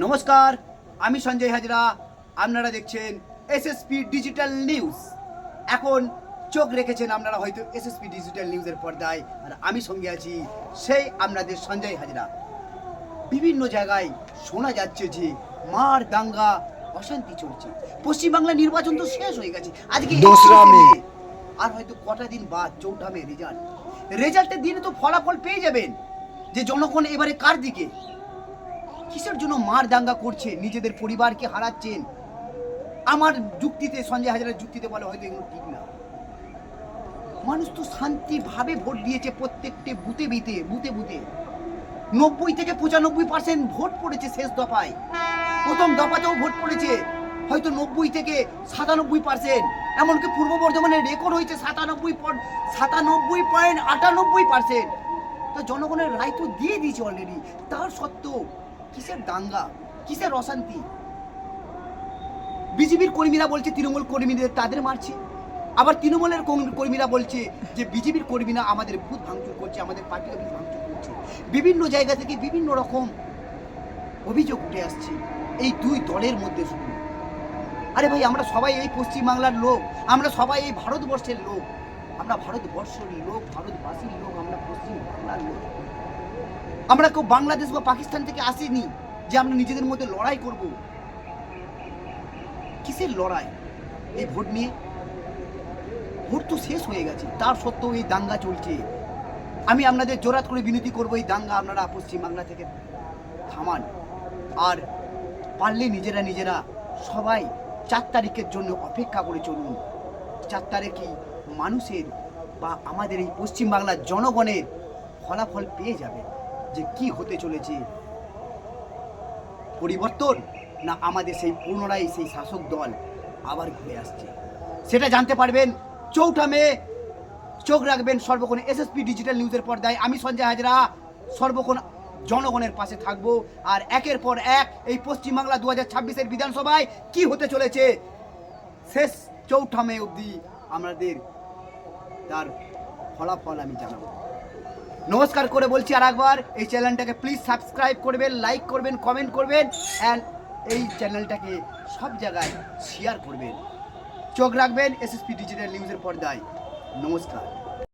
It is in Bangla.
নমস্কার, আমি সঞ্জয় হাজরা। আপনারা দেখছেন এসএসপি ডিজিটাল নিউজ। এখন চোখ রেখেছেন আপনারা হয়তো এসএসপি ডিজিটাল নিউজের পর্দায়, আর আমি সঙ্গে আছি সেই আপনাদের সঞ্জয় হাজরা। বিভিন্ন জায়গায় শোনা যাচ্ছে যে মার দাঙ্গা অশান্তি চলছে। পশ্চিমবাংলা নির্বাচন তো শেষ হয়ে গেছে, আজকে আর হয়তো কটা দিন বাদ 4 মে রেজাল্টের দিনে তো ফলাফল পেয়ে যাবেন যে জনগণ এবারে কার দিকে। কিসের জন্য মার দাঙ্গা করছে, নিজেদের পরিবারকে হারাচ্ছেন। আমার যুক্তিতে, সঞ্জয় হাজরার যুক্তিতে বলে হয়তো এগুলো ঠিক না। মানুষ তো শান্তিভাবে ভোট দিয়েছে, প্রত্যেকটি বুথে 90 থেকে 95% ভোট পড়েছে। শেষ দফায়, প্রথম দফাতেও ভোট পড়েছে হয়তো 90 থেকে 97%। এমনকি পূর্ব বর্ধমানের রেকর্ড হয়েছে 97.98%। তো জনগণের রায় তো দিয়ে দিয়েছে অলরেডি। তার সত্ত্বেও কিসের দাঙ্গা, কিসের অশান্তি? বিজেপির কর্মীরা বলছে তৃণমূল কর্মীদের তাদের মারছে, আবার তৃণমূলের কর্মীরা বলছে যে বিজেপির কর্মীরা আমাদের বুথ ভাঙচুর করছে, আমাদের পার্টি অফিস ভাঙচুর করছে। বিভিন্ন জায়গা থেকে বিভিন্ন রকম অভিযোগ উঠে আসছে এই দুই দলের মধ্যে। শুধু আরে ভাই, আমরা সবাই এই পশ্চিমবাংলার লোক, আমরা সবাই এই ভারতবর্ষের লোক, আমরা ভারতবর্ষের লোক, ভারতবাসীর লোক, আমরা পশ্চিম বাংলার লোক। আমরা কেউ বাংলাদেশ বা পাকিস্তান থেকে আসিনি যে আমরা নিজেদের মধ্যে লড়াই করব। কিসের লড়াই এই ভোট নিয়ে? ভোট তো শেষ হয়ে গেছে, তার সত্ত্বেও এই দাঙ্গা চলছে। আমি আপনাদের জোরাত করে বিনতি করব, এই দাঙ্গা আপনারা পশ্চিমবাংলা থেকে থামান। আর পারলে নিজেরা সবাই 4 তারিখের জন্য অপেক্ষা করে চলুন। 4 তারিখে মানুষের বা আমাদের এই পশ্চিমবাংলার জনগণের ফলাফল পেয়ে যাবে যে কি হতে চলেছে। পরিবর্তন না আমাদের সেই পুনরায় সেই শাসক দল আবার ঘুরে আসছে, সেটা জানতে পারবেন 4 মে। চোখ রাখবেন সর্বক্ষণ এসএসপি ডিজিটাল নিউজের পর্দায়। আমি সঞ্জয় হাজরা সর্বক্ষণ জনগণের পাশে থাকবো। আর একের পর এক এই পশ্চিমবাংলা 2026-এর বিধানসভায় কি হতে চলেছে শেষ 4 মে অবধি আমাদের তার ফলাফল আমি জানাবো। নমস্কার করে বলছি আর একবার, এই চ্যানেলটাকে প্লিজ সাবস্ক্রাইব করবেন, লাইক করবেন, কমেন্ট করবেন, অ্যান্ড এই চ্যানেলটাকে সব জায়গায় শেয়ার করবেন। চোখ রাখবেন এসএসপি ডিজিটাল নিউজের পর্দায়। নমস্কার।